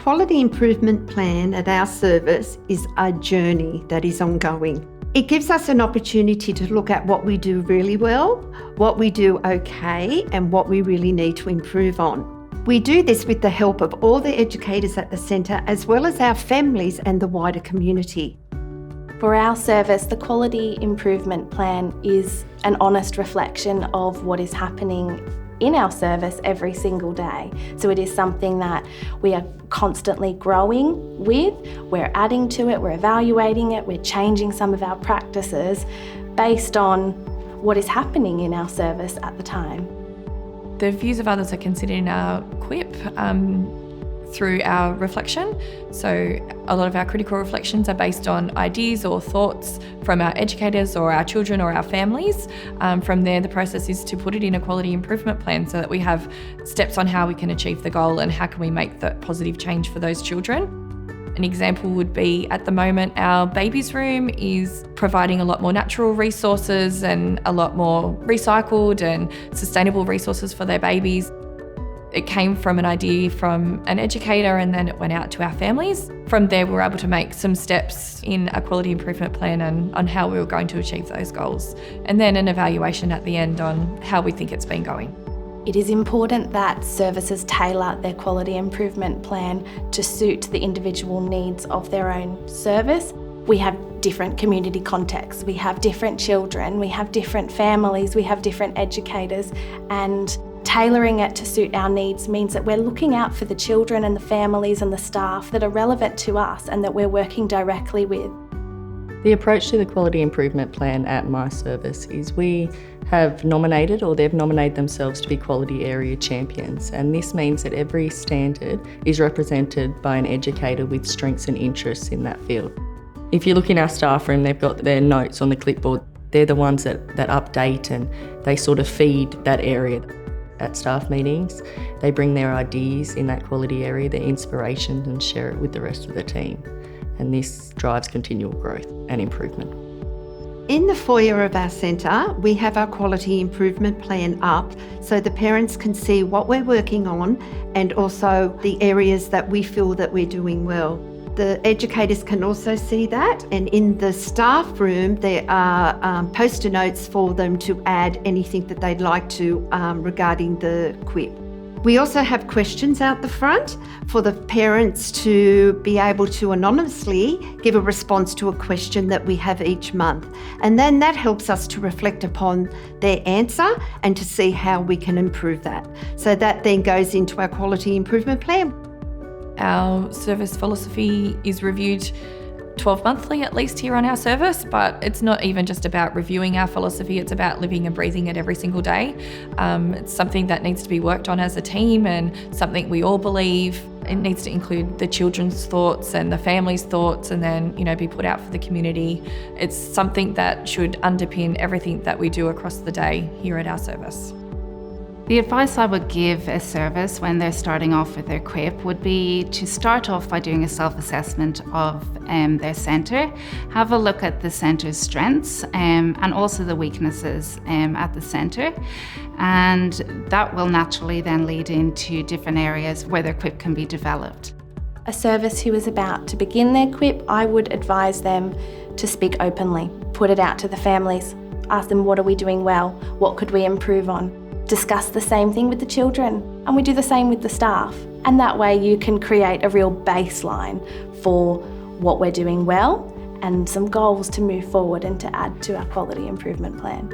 quality improvement plan at our service is a journey that is ongoing. It gives us an opportunity to look at what we do really well, what we do okay, and what we really need to improve on. We do this with the help of all the educators at the centre, as well as our families and the wider community. For our service, the Quality Improvement Plan is an honest reflection of what is happening in our service every single day. So it is something that we are constantly growing with, we're adding to it, we're evaluating it, we're changing some of our practices based on what is happening in our service at the time. The views of others are considered in our quip through our reflection. So a lot of our critical reflections are based on ideas or thoughts from our educators or our children or our families. From there, the process is to put it in a quality improvement plan so that we have steps on how we can achieve the goal and how can we make that positive change for those children. An example would be, at the moment, our babies room is providing a lot more natural resources and a lot more recycled and sustainable resources for their babies. It came from an idea from an educator and then it went out to our families. From there, we were able to make some steps in a quality improvement plan and on how we were going to achieve those goals. And then an evaluation at the end on how we think it's been going. It is important that services tailor their quality improvement plan to suit the individual needs of their own service. We have different community contexts, we have different children, we have different families, we have different educators, and tailoring it to suit our needs means that we're looking out for the children and the families and the staff that are relevant to us and that we're working directly with. The approach to the Quality Improvement Plan at my service is we have nominated, or they've nominated themselves to be Quality Area Champions, and this means that every standard is represented by an educator with strengths and interests in that field. If you look in our staff room, they've got their notes on the clipboard. They're the ones that update and they sort of feed that area. At staff meetings, they bring their ideas in that quality area, their inspiration, and share it with the rest of the team. And this drives continual growth and improvement. In the foyer of our centre, we have our quality improvement plan up so the parents can see what we're working on and also the areas that we feel that we're doing well. The educators can also see that, and in the staff room there are post-it notes for them to add anything that they'd like to regarding the quip. We also have questions out the front for the parents to be able to anonymously give a response to a question that we have each month. And then that helps us to reflect upon their answer and to see how we can improve that. So that then goes into our quality improvement plan. Our service philosophy is reviewed 12 monthly at least here on our service, but it's not even just about reviewing our philosophy, it's about living and breathing it every single day. It's something that needs to be worked on as a team and something we all believe. It needs to include the children's thoughts and the family's thoughts and then, be put out for the community. It's something that should underpin everything that we do across the day here at our service. The advice I would give a service when they're starting off with their quip would be to start off by doing a self-assessment of their centre, have a look at the centre's strengths and also the weaknesses at the centre, and that will naturally then lead into different areas where their quip can be developed. A service who is about to begin their quip, I would advise them to speak openly, put it out to the families, ask them what are we doing well, what could we improve on. Discuss the same thing with the children, and we do the same with the staff. And that way you can create a real baseline for what we're doing well and some goals to move forward and to add to our quality improvement plan.